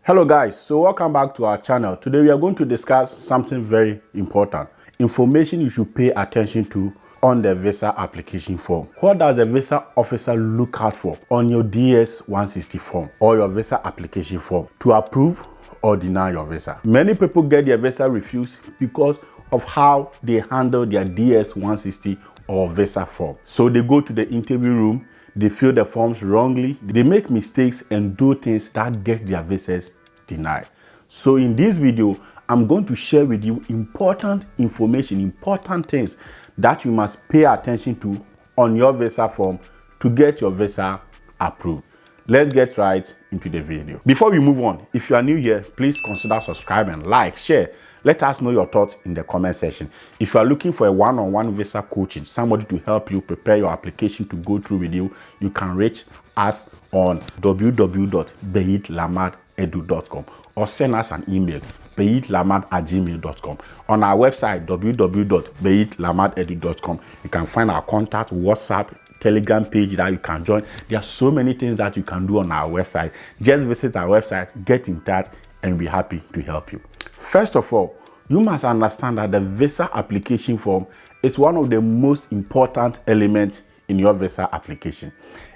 Hello guys, so welcome back to our channel. Today we are going to discuss something very important. Information you should pay attention to on the visa application form. What does the visa officer look out for on your DS-160 form or your visa application form to approve or deny your visa? Many people get their visa refused because of how they handle their DS-160 or visa form. So they go to the interview room, they fill the forms wrongly, they make mistakes and do things that get their visas denied. So in this video, I'm going to share with you important information, important things that you must pay attention to on your visa form to get your visa approved. Let's get right into the video. Before we move on, if you are new here, please consider subscribing, like, share. Let us know your thoughts in the comment section. If you are looking for a one-on-one visa coaching, somebody to help you prepare your application to go through with you, you can reach us on www.baetlamad.edu.com or send us an email, baetlamad@gmail.com. On our website, www.baetlamad.edu.com, you can find our contact, WhatsApp, Telegram page that you can join. There are so many things that you can do on our website. Just visit our website, get in touch, and we'll be happy to help you. First of all, you must understand that the visa application form is one of the most important elements in your visa application.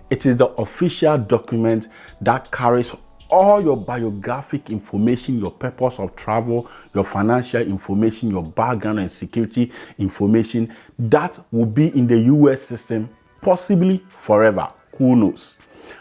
It is the official document that carries all your biographic information, your purpose of travel, your financial information, your background and security information that will be in the US system possibly forever. Who knows,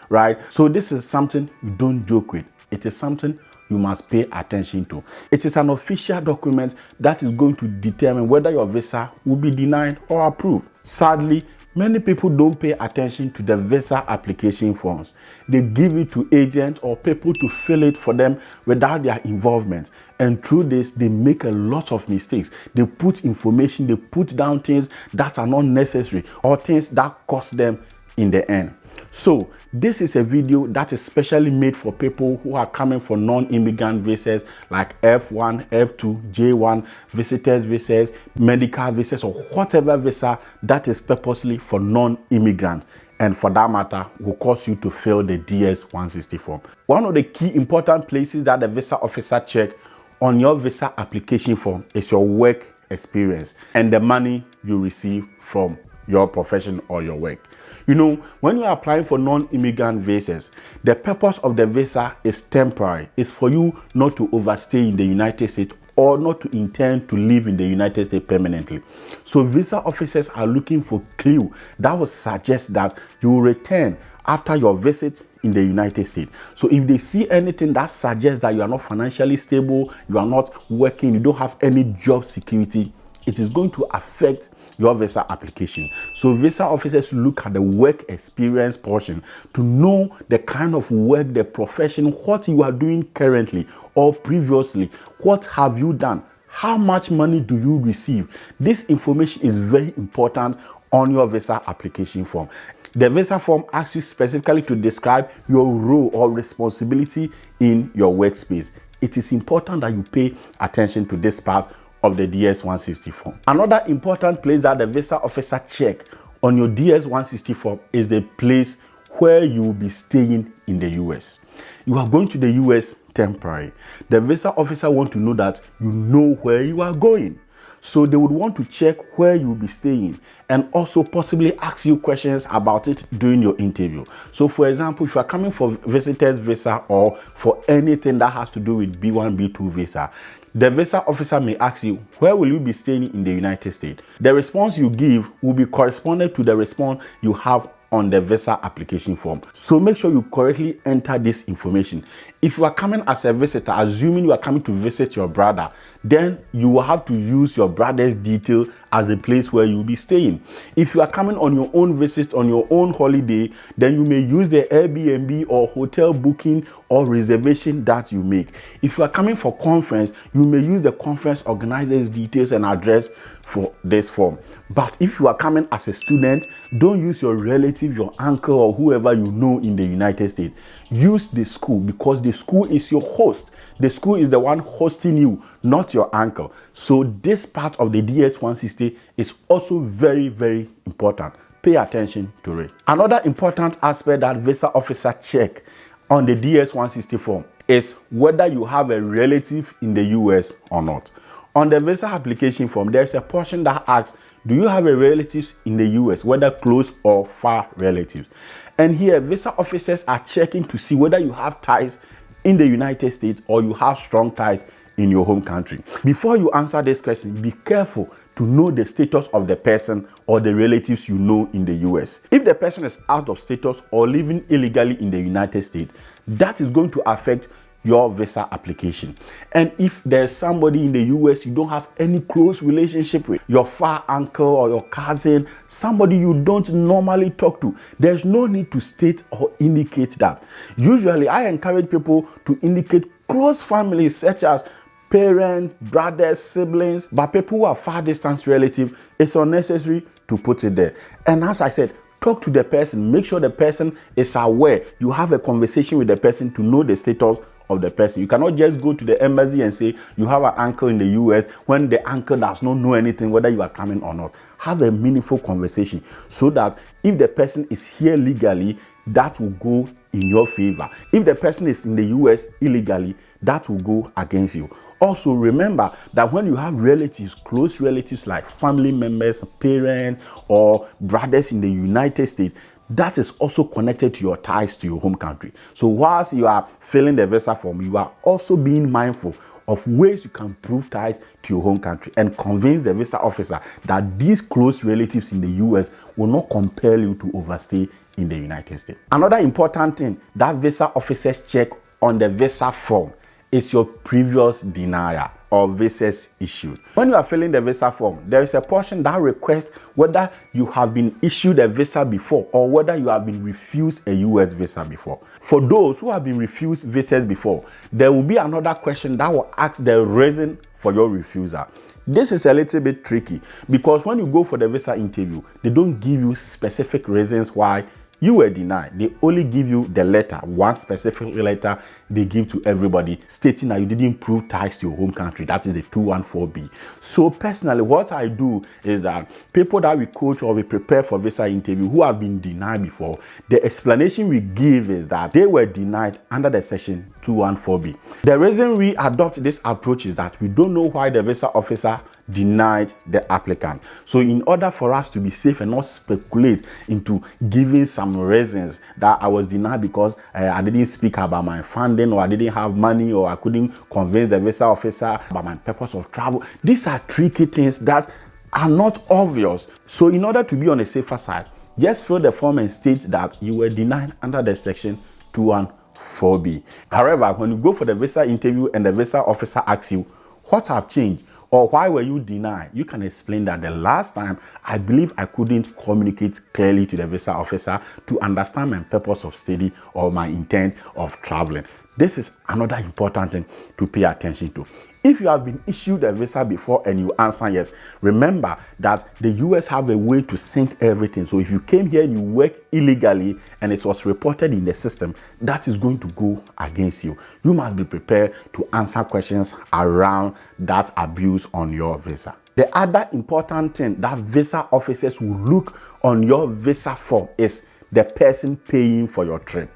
right? So this is something you don't joke with. It is something you must pay attention to. It is an official document that is going to determine whether your visa will be denied or approved. Sadly, many people don't pay attention to the visa application forms. They give it to agents or people to fill it for them without their involvement. And through this, they make a lot of mistakes. They put information, they put down things that are not necessary or things that cost them in the end. So this is a video that is specially made for people who are coming for non-immigrant visas like F1, F2, J1, visitors visas, medical visas, or whatever visa that is purposely for non-immigrant, and for that matter will cause you to fill the DS-160 form. One of the key important places that the visa officer check on your visa application form is your work experience and the money you receive from your profession or your work. You know, when you are applying for non-immigrant visas, the purpose of the visa is temporary. It's for you not to overstay in the United States or not to intend to live in the United States permanently. So visa officers are looking for clue that will suggest that you will return after your visit in the United States. So if they see anything that suggests that you are not financially stable, you are not working, you don't have any job security, it is going to affect your visa application. So visa officers look at the work experience portion to know the kind of work, the profession, what you are doing currently or previously. What have you done? How much money do you receive? This information is very important on your visa application form. The visa form asks you specifically to describe your role or responsibility in your workspace. It is important that you pay attention to this part of the DS-160 form. Another important place that the visa officer check on your DS-160 form is the place where you will be staying in the US. You are going to the US temporary. The visa officer wants to know that you know where you are going. So they would want to check where you will be staying and also possibly ask you questions about it during your interview. So for example, if you are coming for visitor's visa or for anything that has to do with B1, B2 visa, the visa officer may ask you, where will you be staying in the United States? The response you give will be correspondent to the response you have on the visa application form. So make sure you correctly enter this information. If you are coming as a visitor, assuming you are coming to visit your brother, then you will have to use your brother's detail as a place where you will be staying. If you are coming on your own visit, on your own holiday, then you may use the Airbnb or hotel booking or reservation that you make. If you are coming for conference, you may use the conference organizer's details and address for this form. But if you are coming as a student, don't use your relative, your uncle, or whoever you know in the United States. Use the school because the school is your host. The school is the one hosting you, not your uncle. So this part of the DS-160 is also very, very important. Pay attention to it. Another important aspect that visa officer check on the DS-160 form is whether you have a relative in the US or not. On the visa application form, there's a portion that asks, do you have a relative in the US, whether close or far relatives? And here, visa officers are checking to see whether you have ties in the United States or you have strong ties in your home country. Before you answer this question, be careful to know the status of the person or the relatives you know in the US. If the person is out of status or living illegally in the United States, that is going to affect your visa application. And if there's somebody in the US you don't have any close relationship with, your far uncle or your cousin, somebody you don't normally talk to, there's no need to state or indicate that. Usually, I encourage people to indicate close families such as parents, brothers, siblings, but people who are far distance relatives, it's unnecessary to put it there. And as I said, talk to the person, make sure the person is aware. You have a conversation with the person to know the status of the person. You cannot just go to the embassy and say you have an uncle in the US when the uncle does not know anything whether you are coming or not. Have a meaningful conversation so that if the person is here legally, that will go in your favor. If the person is in the US illegally, that will go against you. Also, remember that when you have relatives, close relatives like family members, parents, or brothers in the United States, that is also connected to your ties to your home country. So whilst you are filling the visa form, you are also being mindful of ways you can prove ties to your home country and convince the visa officer that these close relatives in the US will not compel you to overstay in the United States. Another important thing that visa officers check on the visa form is your previous denial or visas issued. When you are filling the visa form, there is a portion that requests whether you have been issued a visa before or whether you have been refused a US visa before. For those who have been refused visas before, there will be another question that will ask the reason for your refusal. This is a little bit tricky because when you go for the visa interview, they don't give you specific reasons why you were denied. They only give you the letter, one specific letter they give to everybody stating that you didn't prove ties to your home country. That is a 214B. So personally, what I do is that people that we coach or we prepare for visa interview who have been denied before, the explanation we give is that they were denied under the section 214B. The reason we adopt this approach is that we don't know why the visa officer denied the applicant. So in order for us to be safe and not speculate into giving some reasons that I was denied because I didn't speak about my funding or I didn't have money or I couldn't convince the visa officer about my purpose of travel. These are tricky things that are not obvious. So in order to be on the safer side, just fill the form and state that you were denied under the section 214B. However, when you go for the visa interview and the visa officer asks you, what have changed? Or why were you denied? You can explain that the last time I believe I couldn't communicate clearly to the visa officer to understand my purpose of study or my intent of traveling. This is another important thing to pay attention to. If you have been issued a visa before and you answer yes, remember that the US have a way to sync everything. So if you came here and you work illegally and it was reported in the system, that is going to go against you. You must be prepared to answer questions around that abuse on your visa. The other important thing that visa officers will look on your visa form is the person paying for your trip.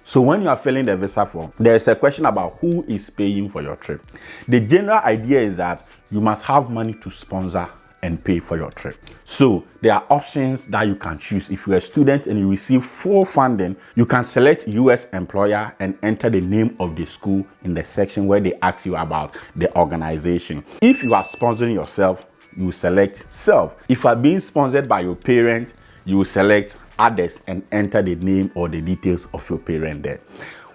So when you are filling the visa form, there is a question about who is paying for your trip. The general idea is that you must have money to sponsor and pay for your trip. So there are options that you can choose. If you're a student and you receive full funding, you can select US employer and enter the name of the school in the section where they ask you about the organization. If you are sponsoring yourself, you select self. If you are being sponsored by your parent, you select others and enter the name or the details of your parent there.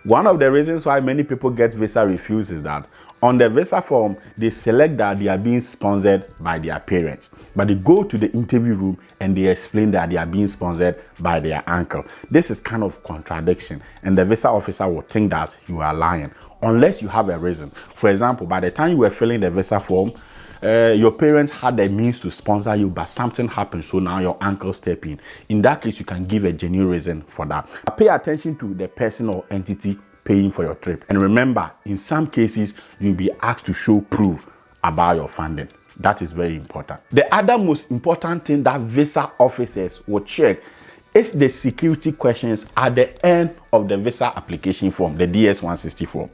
One of the reasons why many people get visa refused is that on the visa form, they select that they are being sponsored by their parents, but they go to the interview room and they explain that they are being sponsored by their uncle. This is kind of contradiction, and the visa officer will think that you are lying unless you have a reason. For example, by the time you were filling the visa form, your parents had the means to sponsor you, but something happened, so now your uncle step in. In that case, you can give a genuine reason for that. Pay attention to the person or entity paying for your trip. And remember, in some cases, you'll be asked to show proof about your funding. That is very important. The other most important thing that visa officers will check It's the security questions at the end of the visa application form, the DS-160 form.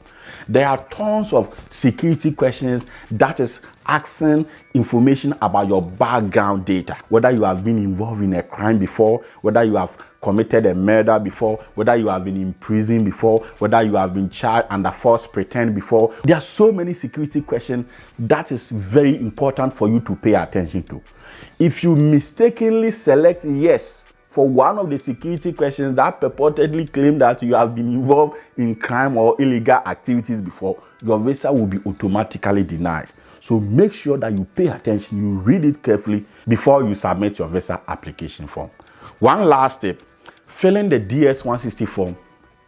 There are tons of security questions that is asking information about your background data, whether you have been involved in a crime before, whether you have committed a murder before, whether you have been in prison before, whether you have been charged under false pretense before. There are so many security questions that is very important for you to pay attention to. If you mistakenly select yes for one of the security questions that purportedly claim that you have been involved in crime or illegal activities before, your visa will be automatically denied. So make sure that you pay attention, you read it carefully before you submit your visa application form. One last tip, filling the DS-160 form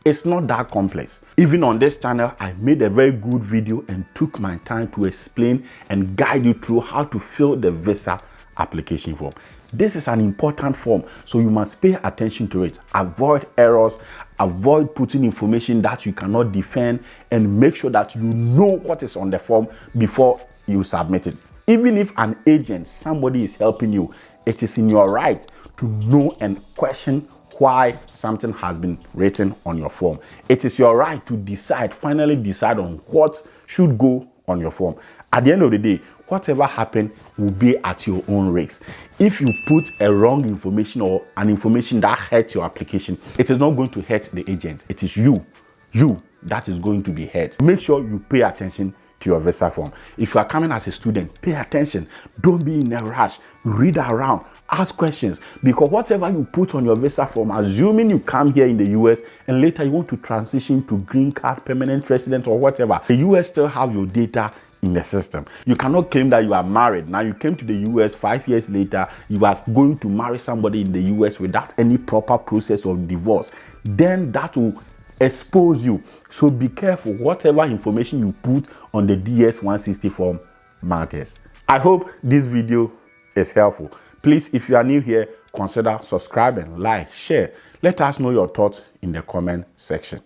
is not that complex. Even on this channel, I made a very good video and took my time to explain and guide you through how to fill the visa application form. This is an important form, so you must pay attention to it. Avoid errors, avoid putting information that you cannot defend, and make sure that you know what is on the form before you submit it. Even if an agent, somebody is helping you, it is in your right to know and question why something has been written on your form. It is your right to decide, finally decide on what should go on your form. At the end of the day, whatever happened will be at your own risk. If you put a wrong information or an information that hurts your application, it is not going to hurt the agent. It is you that is going to be hurt. Make sure you pay attention to your visa form. If you are coming as a student, pay attention. Don't be in a rush. Read around, ask questions, because whatever you put on your visa form, assuming you come here in the US and later you want to transition to green card, permanent resident or whatever, the US still have your data in the system. You cannot claim that you are married. Now you came to the US 5 years later, you are going to marry somebody in the US without any proper process of divorce. Then that will expose you. So be careful. Whatever information you put on the DS-160 form matters. I hope this video is helpful. Please, if you are new here, consider subscribing, like, share. Let us know your thoughts in the comment section.